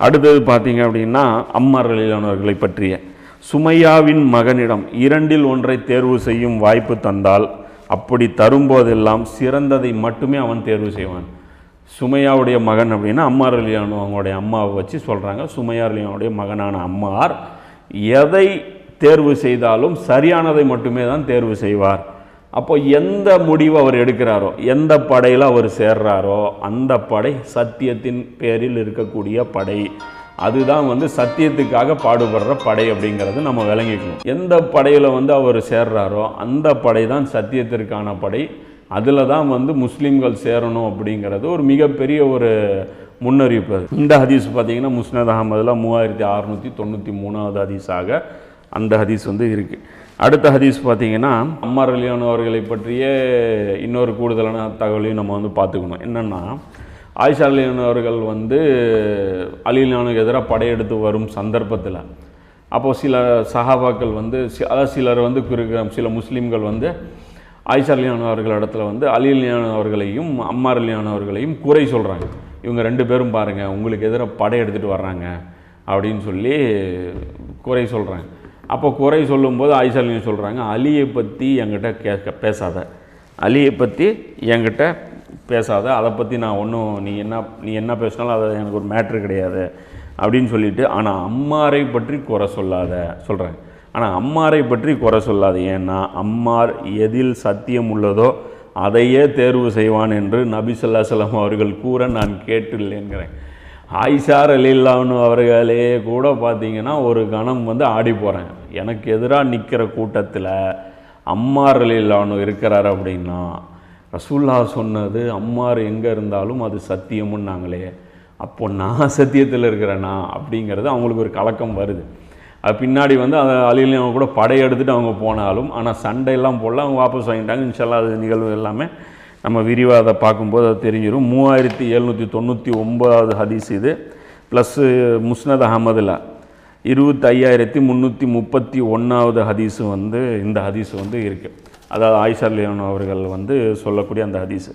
அடுத்தது பார்த்தீங்க அப்படின்னா அம்மார் ரலியல்லாஹு பற்றிய சுமையாவின் மகனிடம் 2இல் 1 தேர்வு செய்யும் வாய்ப்பு தந்தால் அப்படி தரும்போதெல்லாம் சிறந்ததை மட்டுமே அவன் தேர்வு செய்வான். சுமையாவுடைய மகன் அப்படின்னா அம்மார் ரலியல்லாஹு அவங்களுடைய அம்மாவை வச்சு சொல்கிறாங்க. சுமையா ரலியல்லாஹுடைய மகனான அம்மார் எதை தேர்வு செய்தாலும் சரியானதை மட்டுமே தான் தேர்வு செய்வார். அப்போ எந்த முடிவு அவர் எடுக்கிறாரோ, எந்த படையில் அவர் சேர்றாரோ அந்த படை சத்தியத்தின் பேரில் இருக்கக்கூடிய படை. அதுதான் சத்தியத்துக்காக பாடுபடுற படை அப்படிங்கிறது நம்ம விளங்கிக்கணும். எந்த படையில் அவர் சேர்றாரோ அந்த படை தான் சத்தியத்திற்கான படை. அதில் தான் முஸ்லீம்கள் சேரணும் அப்படிங்கிறது ஒரு மிகப்பெரிய ஒரு முன்னறிவிப்பு. இந்த ஹதீஸ் பார்த்திங்கன்னா முஸ்னத் அஹமதில் 3693வது ஹதீஸாக அந்த ஹதீஸ் இருக்குது. அடுத்த ஹதீஸ் பார்த்திங்கன்னா அம்மார் ரலியல்லாஹு அவர்களை பற்றிய இன்னொரு கூடுதலான தகவலையும் நம்ம பார்த்துக்கணும். என்னென்னா ஆயிஷா ரலியல்லாஹு அவர்கள் அலி ரலியல்லாஹுக்கு எதிராக படையெடுத்து வரும் சந்தர்ப்பத்தில் அப்போது சில சஹாபாக்கள் அதாவது சிலர் சில முஸ்லீம்கள் ஆயிஷா ரலியல்லாஹு அவர்கள் இடத்துல அலி ரலியல்லாஹு அவர்களையும் அம்மார் ரலியல்லாஹு அவர்களையும் குறை சொல்கிறாங்க. இவங்க 2 பேரும் பாருங்கள் உங்களுக்கு எதிராக படையெடுத்துகிட்டு வர்றாங்க அப்படின்னு சொல்லி குறை சொல்கிறாங்க. அப்போ குறை சொல்லும்போது ஆயிஷா ரலியல்லாஹு சொல்கிறாங்க, அலியை பற்றி என்கிட்ட பேசாத, அலியை பற்றி என்கிட்ட பேசாத, அதை பற்றி நான் ஒன்றும் நீ என்ன பேசினாலும் அது எனக்கு ஒரு மேட்ரு கிடையாது அப்படின்னு சொல்லிட்டு, ஆனால் அம்மாரை பற்றி குறை சொல்லாத சொல்கிறாங்க. ஆனால் அம்மாரை பற்றி குறை சொல்லாது, ஏன்னா அம்மார் எதில் சத்தியம் உள்ளதோ அதையே தேர்வு செய்வான் என்று நபி ஸல்லல்லாஹு அலைஹி வஸல்லம் அவர்கள் கூற நான் கேட்டுள்ளேங்கிறேன். ஆயிஷா ரலியல்லாஹு அவர்களே கூட பார்த்தீங்கன்னா ஒரு கணம் ஆடி போகிறாங்க. எனக்கு எதிராக நிற்கிற கூட்டத்தில் அம்மார் ரலியல்லாஹு இருக்கிறார் அப்படின்னா ரசூலுல்லாஹ் சொன்னது அம்மார் எங்கே இருந்தாலும் அது சத்தியமுன்னாங்களே, அப்போ நான் சத்தியத்தில் இருக்கிறேனா அப்படிங்கிறது அவங்களுக்கு ஒரு கலக்கம் வருது. அது பின்னாடி அதை அலி ரலியல்லாஹு கூட படையெடுத்துட்டு அவங்க போனாலும் ஆனால் சண்டையெல்லாம் போடல, அவங்க வாபஸ் வாங்கிட்டாங்க. இன்ஷால்லா அது நிகழ்வு எல்லாமே நம்ம விரிவாக அதை பார்க்கும்போது அது தெரிஞ்சிடும். 3799வது ஹதீஸ் இது. ப்ளஸ்ஸு முஸ்னத் அஹமதில் 25331வது ஹதீஸு இந்த ஹதீஸு இருக்குது. அதாவது ஆயிஷா ரலியல்லாஹு அவர்கள் சொல்லக்கூடிய அந்த ஹதீஸு.